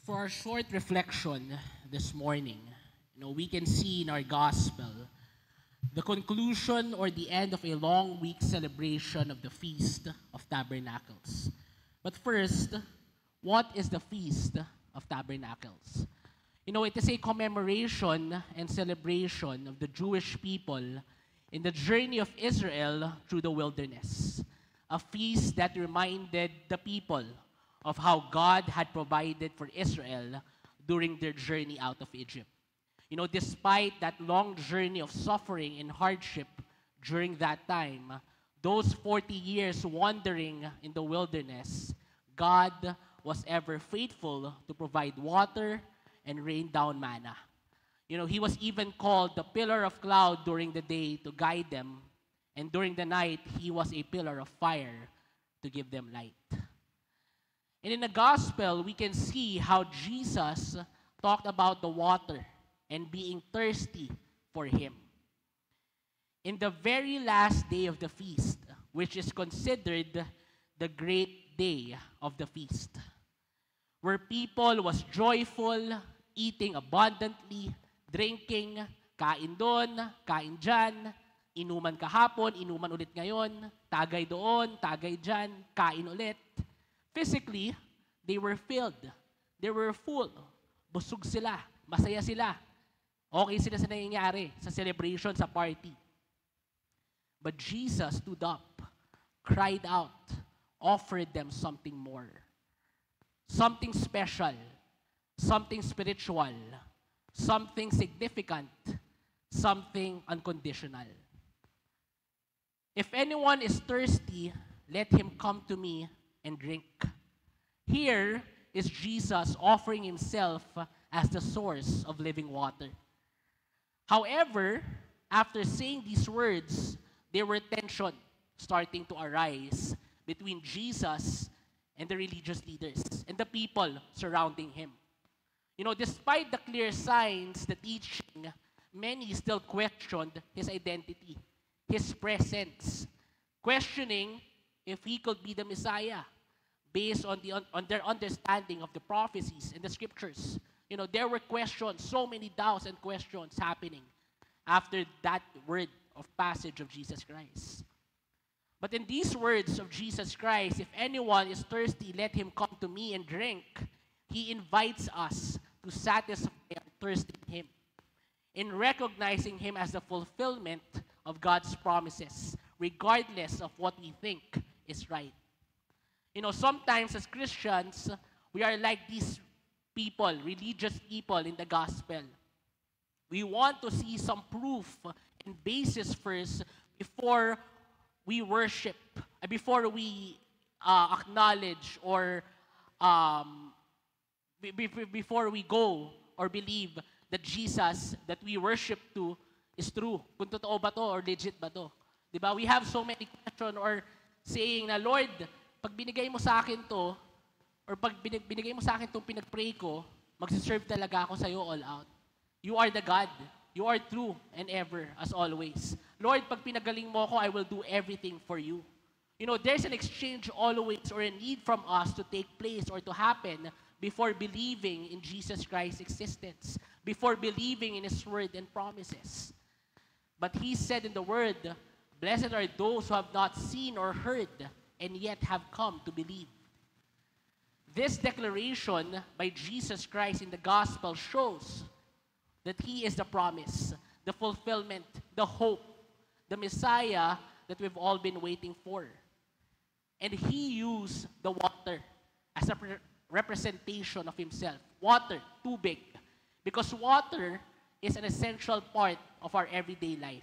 For our short reflection this morning, we can see in our gospel the conclusion or the end of a long week celebration of the Feast of Tabernacles. But first, what is the Feast of Tabernacles? It is a commemoration and celebration of the Jewish people in the journey of Israel through the wilderness. A feast that reminded the people of how God had provided for Israel during their journey out of Egypt. Despite that long journey of suffering and hardship during that time, those 40 years wandering in the wilderness, God was ever faithful to provide water and rain down manna. He was even called the pillar of cloud during the day to guide them, and during the night, he was a pillar of fire to give them light. And in the gospel, we can see how Jesus talked about the water and being thirsty for him. In the very last day of the feast, which is considered the great day of the feast, where people was joyful, eating abundantly, drinking, kain doon, kain dyan, inuman kahapon, inuman ulit ngayon, tagay doon, tagay dyan, kain ulit. Physically, they were filled. They were full. Busog sila. Masaya sila. Okay sila sa nangyayari, sa celebration, sa party. But Jesus stood up, cried out, offered them something more. Something special, something spiritual, something significant, something unconditional. If anyone is thirsty, let him come to me and drink. Here is Jesus offering himself as the source of living water. However, after saying these words, there were tension starting to arise between Jesus and the religious leaders and the people surrounding him. Despite the clear signs, the teaching, many still questioned his identity, his presence, questioning if he could be the Messiah based on their understanding of the prophecies and the scriptures. There were questions, so many doubts and questions happening after that word of passage of Jesus Christ. But in these words of Jesus Christ, if anyone is thirsty, let him come to me and drink. He invites us to satisfy our thirst in him, in recognizing him as the fulfillment of God's promises, regardless of what we think is right. Sometimes as Christians, we are like these people, religious people in the gospel. We want to see some proof and basis first before we worship, before we acknowledge or before we go or believe that Jesus that we worship to is true. Kung totoo ba to or legit ba to? Diba? We have so many questions or saying na, Lord, pag binigay mo sa akin to, or pag binigay mo sa akin itong pinag-pray ko, magsiserve talaga ako sa'yo all out. You are the God. You are true and ever, as always. Lord, pag pinagaling mo ako, I will do everything for you. There's an exchange always or a need from us to take place or to happen before believing in Jesus Christ's existence, before believing in His word and promises. But He said in the word, blessed are those who have not seen or heard and yet have come to believe. This declaration by Jesus Christ in the gospel shows that He is the promise, the fulfillment, the hope, the Messiah that we've all been waiting for. And He used the water as a representation of Himself. Water, tubig. Because water is an essential part of our everyday life.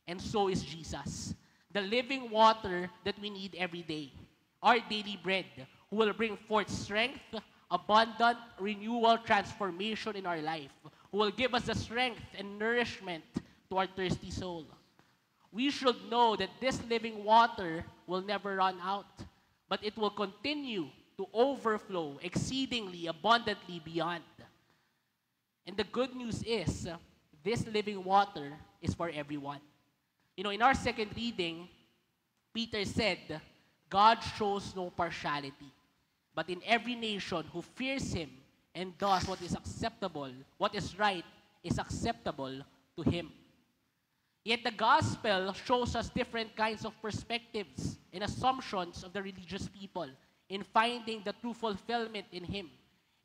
And so is Jesus. The living water that we need every day. Our daily bread, who will bring forth strength, abundant, renewal, transformation in our life. Who will give us the strength and nourishment to our thirsty soul. We should know that this living water will never run out, but it will continue to overflow exceedingly abundantly beyond. And the good news is, this living water is for everyone. In our second reading, Peter said, God shows no partiality, but in every nation who fears Him and does what is acceptable, what is right, is acceptable to Him. Yet the gospel shows us different kinds of perspectives and assumptions of the religious people in finding the true fulfillment in Him.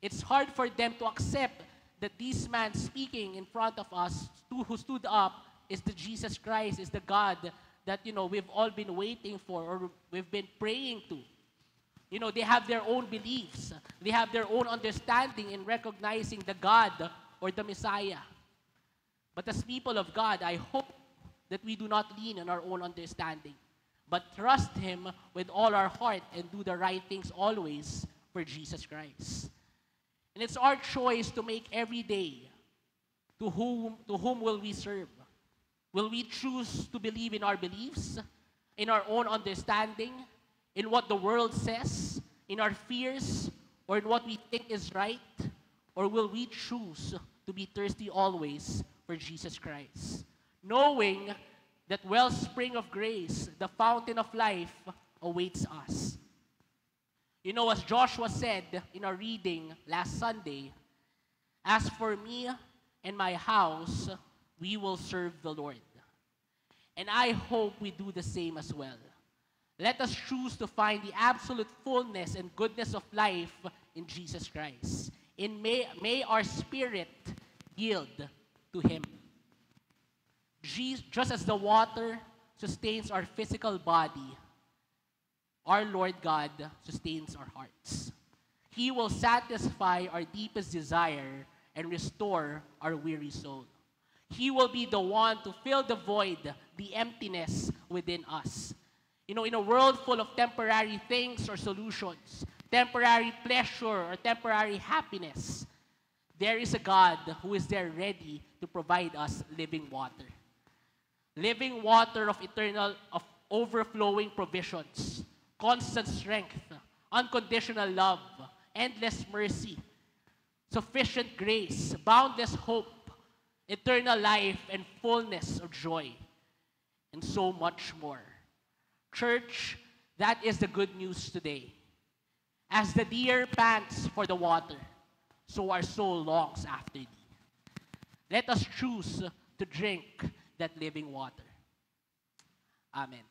It's hard for them to accept that this man speaking in front of us, who stood up, is the Jesus Christ, is the God that, we've all been waiting for or we've been praying to. They have their own beliefs. They have their own understanding in recognizing the God or the Messiah. But as people of God, I hope that we do not lean on our own understanding, but trust Him with all our heart and do the right things always for Jesus Christ. And it's our choice to make every day to whom will we serve. Will we choose to believe in our beliefs, in our own understanding, in what the world says, in our fears, or in what we think is right? Or will we choose to be thirsty always for Jesus Christ, knowing that wellspring of grace, the fountain of life, awaits us? As Joshua said in our reading last Sunday, "As for me and my house, we will serve the Lord." And I hope we do the same as well. Let us choose to find the absolute fullness and goodness of life in Jesus Christ. And may our spirit yield to Him. Just as the water sustains our physical body, our Lord God sustains our hearts. He will satisfy our deepest desire and restore our weary soul. He will be the one to fill the void, the emptiness within us. In a world full of temporary things or solutions, temporary pleasure or temporary happiness, there is a God who is there ready to provide us living water. Living water of overflowing provisions, constant strength, unconditional love, endless mercy, sufficient grace, boundless hope, eternal life, and fullness of joy, and so much more. Church, that is the good news today. As the deer pants for the water, so our soul longs after thee. Let us choose to drink that living water. Amen.